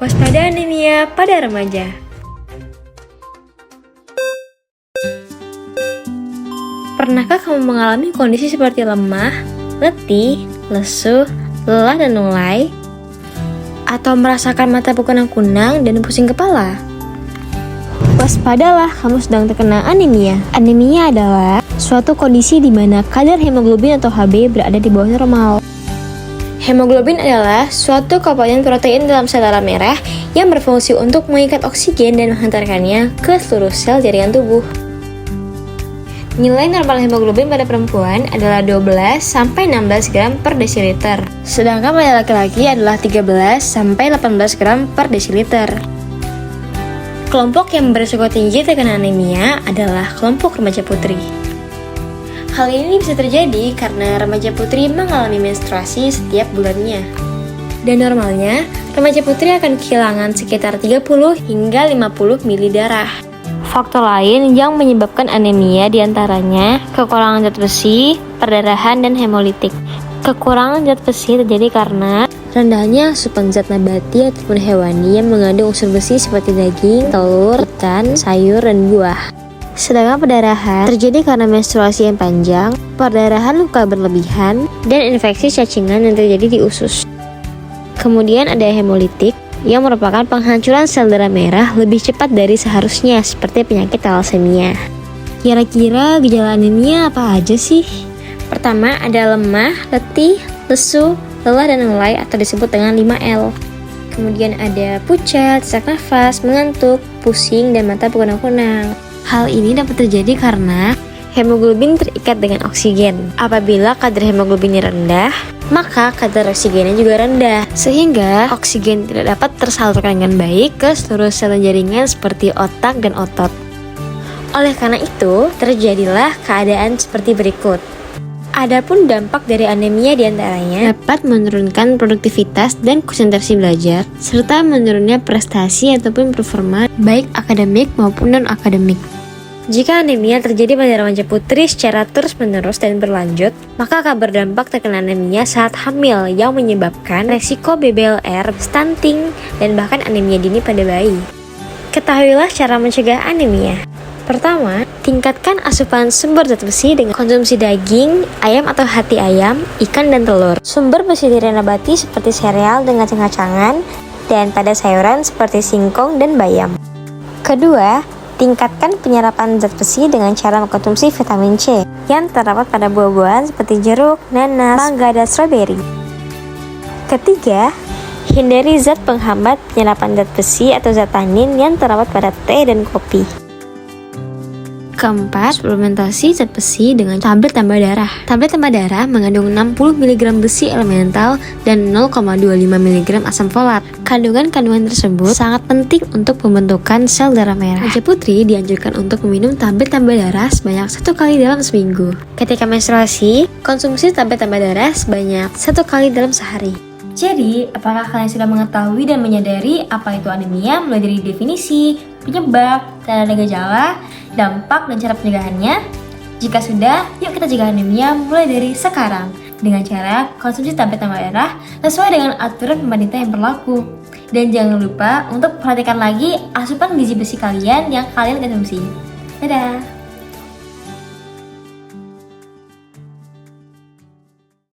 Waspada anemia pada remaja. Pernahkah kamu mengalami kondisi seperti lemah, letih, lesu, lelah dan mulai? Atau merasakan mata kunang-kunang dan pusing kepala? Waspadalah, kamu sedang terkena anemia. Anemia adalah suatu kondisi di mana kadar hemoglobin atau Hb berada di bawah normal. Hemoglobin adalah suatu komponen protein dalam sel darah merah yang berfungsi untuk mengikat oksigen dan menghantarkannya ke seluruh sel jaringan tubuh. Nilai normal hemoglobin pada perempuan adalah 12-16 gram per desiliter, sedangkan pada laki-laki adalah 13-18 gram per desiliter. Kelompok yang berisiko tinggi terkena anemia adalah kelompok remaja putri. Hal ini bisa terjadi karena remaja putri mengalami menstruasi setiap bulannya. Dan normalnya, remaja putri akan kehilangan sekitar 30 hingga 50 ml darah. Faktor lain yang menyebabkan anemia diantaranya kekurangan zat besi, perdarahan, dan hemolitik. Kekurangan zat besi terjadi karena rendahnya asupan zat nabati ataupun hewani yang mengandung unsur besi seperti daging, telur, ikan, sayur, dan buah. Sedangkan perdarahan terjadi karena menstruasi yang panjang, perdarahan luka berlebihan, dan infeksi cacingan yang terjadi di usus. Kemudian ada hemolitik, yang merupakan penghancuran sel darah merah lebih cepat dari seharusnya, seperti penyakit thalassemia. Kira-kira gejala anemia apa aja sih? Pertama ada lemah, letih, lesu, lelah dan mulai atau disebut dengan 5L. Kemudian ada pucat, sesak nafas, mengantuk, pusing, dan mata berkunang-kunang. Hal ini dapat terjadi karena hemoglobin terikat dengan oksigen. Apabila kadar hemoglobinnya rendah, maka kadar oksigennya juga rendah, sehingga oksigen tidak dapat tersalurkan dengan baik ke seluruh sel jaringan seperti otak dan otot. Oleh karena itu, terjadilah keadaan seperti berikut. Adapun dampak dari anemia diantaranya dapat menurunkan produktivitas dan konsentrasi belajar, serta menurunnya prestasi ataupun performa baik akademik maupun non-akademik. Jika anemia terjadi pada remaja putri secara terus-menerus dan berlanjut, maka akan berdampak terkena anemia saat hamil yang menyebabkan resiko BBLR, stunting, dan bahkan anemia dini pada bayi. Ketahuilah cara mencegah anemia. Pertama, tingkatkan asupan sumber zat besi dengan konsumsi daging, ayam atau hati ayam, ikan, dan telur. Sumber besi dari nabati seperti sereal dengan kacang-kacangan, dan pada sayuran seperti singkong dan bayam. Kedua, tingkatkan penyerapan zat besi dengan cara mengkonsumsi vitamin C yang terdapat pada buah-buahan seperti jeruk, nanas, mangga, dan stroberi. Ketiga, hindari zat penghambat penyerapan zat besi atau zat tanin yang terdapat pada teh dan kopi. Keempat, suplementasi zat besi dengan tablet tambah darah. Tablet tambah darah mengandung 60 mg besi elemental dan 0,25 mg asam folat. Kandungan-kandungan tersebut sangat penting untuk pembentukan sel darah merah. Remaja putri dianjurkan untuk meminum tablet tambah darah sebanyak 1 kali dalam seminggu. Ketika menstruasi, konsumsi tablet tambah darah sebanyak 1 kali dalam sehari. Jadi, apakah kalian sudah mengetahui dan menyadari apa itu anemia mulai dari definisi, penyebab, tanda gejala, dampak, dan cara pencegahannya? Jika sudah, yuk kita cegah anemia mulai dari sekarang dengan cara konsumsi tablet tambah darah sesuai dengan aturan pemerintah yang berlaku. Dan jangan lupa untuk perhatikan lagi asupan gizi besi kalian yang kalian konsumsi. Dadah!